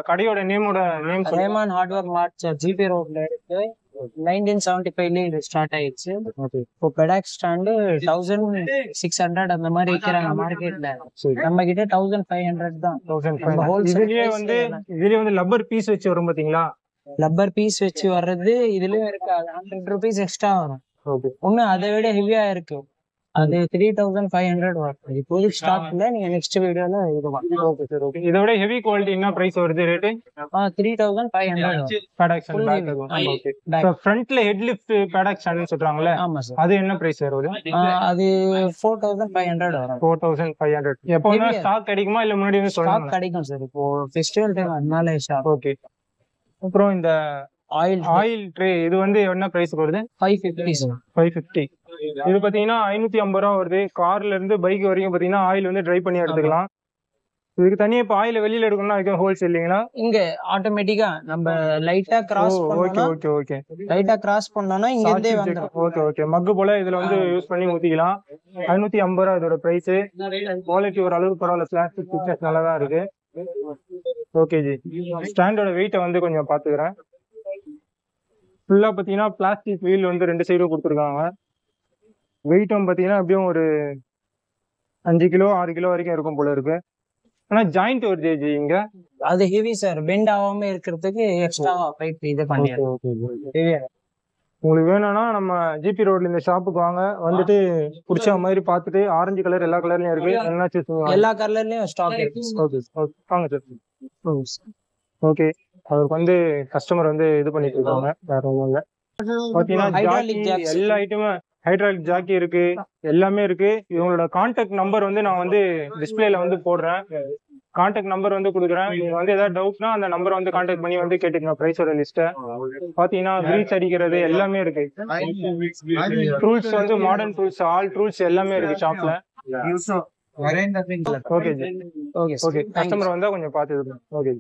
கடையோட நேமோட நேம் சொல்லுங்க. ரேமான் ஹார்ட்வேர் மார்ட் ஜிபி ரோட்ல இருக்கு. 1975 இது ஸ்டார்ட் ஆயிடுச்சு. இப்போ பெடாக் ஸ்டாண்டு 1600 அந்த மாதிரி விற்கிறாங்க மார்க்கெட்ல. நம்ம கிட்ட 1500 தான். 1500. இதுலயே வந்து லப்பர் பீஸ் வச்சு வரும் பாத்தீங்களா? லப்பர் பீஸ் வச்சு வர்றது இதுலயும் இருக்கு. அது 100 rupees எக்ஸ்ட்ரா வரும். ஒண்ணு அதை விட ஹெவியா இருக்கு. அது 3500 வரும். இப்போதைக்கு ஸ்டாக் இல்ல. நீங்க நெக்ஸ்ட் வீடியோல இது வாங்க. இதை விட ஹெவி குவாலிட்டி என்ன பிரைஸ் வருது ரேட்டு? 3500 ஃப்ரண்ட்ல ஹெட் லிஃப்ட் பேடாக் ஸ்டாண்ட் சொல்றாங்கல்ல, ஆமா சார். அது என்ன பிரைஸ் வருது? அது 4500 வரும். 4500. எப்போ ஸ்டாக் கிடைக்குமா இல்ல முன்னாடி வந்து ஸ்டாக் சொல்றாங்க? கிடைக்கும் சார். இப்போ ஃபெஸ்டிவல் டைம் அதனால ஸ்டாக். ஓகே. அப்புறம் இந்த ஆயில் ட்ரே இது வந்து என்ன பிரைஸ் வருது? 550 சார். 550. இது பாத்தீங்கன்னா 550 ரூபா வருது. கார்ல இருந்து பைக் வரைக்கும் பாத்தீங்கன்னா ஆயில் வந்து ட்ரை பண்ணி எடுத்துக்கலாம். இதுக்கு தனியா இப்ப ஆயில வெளியில எடுக்கணும்னா அதுக்கு ஹோல்சேல் இல்லைங்களா? இங்க ஆட்டோமேட்டிக்கா நம்ம லைட்டா கிராஸ் பண்ணோம்னா லைட்டா கிராஸ் பண்ணோம்னா இங்க இருந்தே வந்துரும். ஓகே. மக்கு போல இதுல வந்து யூஸ் பண்ணி ஊத்திக்கலாம். 550 ரூபா இதோட பிரைஸ். குவாலிட்டி ஒரு அளவுக்கு பரவாயில்ல. பிளாஸ்டிக் பிக்சர்ஸ் நல்லா தான் இருக்கு. Okay G. ஸ்டாண்டோட வெயிட்டை வந்து கொஞ்சம் பாத்துக்கிறேன். ஃபுல்லா பாத்தீங்கன்னா பிளாஸ்டிக் வீல் வந்து 2 சைடும் கொடுத்துருக்காங்க. வெயிட்டும் பாத்தீங்கன்னா எப்படியும் ஒரு 5 கிலோ 6 கிலோ வரைக்கும் இருக்கும் போல இருக்கு. ஆனா ஜாயிண்ட் வருது ஜி இங்க. அது ஹெவி சார். பெண்ட் ஆகாம இருக்கிறதுக்கு எக்ஸ்ட்ரா பைப் இது பண்ணிடுறோம். உங்களுக்கு வேணும்னா நம்ம ஜிபி ரோட்ல இந்த ஷாப்புக்கு வாங்க. வந்துட்டு பிடிச்ச மாதிரி பார்த்துட்டு ஆரஞ்சு கலர் எல்லா கலர்லயும் இருக்கு. என்ன சூஸ் பண்ணுவாங்க? எல்லா கலர்லயும் ஸ்டாக் இருக்கு. வாங்க சார். ஓகே. அவருக்கு வந்து கஸ்டமர் வந்து இது பண்ணிட்டு இருக்காங்க. வேற ஒன்றும் இல்லை. பாத்தீங்கன்னா எல்லா ஐட்டமும் ஹைட்ராலிக் ஜாக்கி இருக்கு. எல்லாமே இருக்கு. இவங்களோட கான்டாக்ட் நம்பர் வந்து நான் வந்து டிஸ்பிளேல வந்து போடுறேன். கான்டாக்ட் நம்பர் வந்து கொடுக்குறேன். நீங்க வந்து ஏதாவது டவுட்னா அந்த நம்பரை வந்து கான்டாக்ட் பண்ணி வந்து கேட்டுக்கங்க. பிரைஸோட லிஸ்ட்டை பாத்தீங்கன்னா கிரீஸ் அடிக்கிறது எல்லாமே இருக்கு. டூல்ஸ் வந்து மாடர்ன் டூல்ஸ், ஆல் டூல்ஸ் எல்லாமே இருக்கு ஷாப்ல. ஓகே. கஸ்டமர் வந்தா கொஞ்சம் பார்த்து. ஓகே.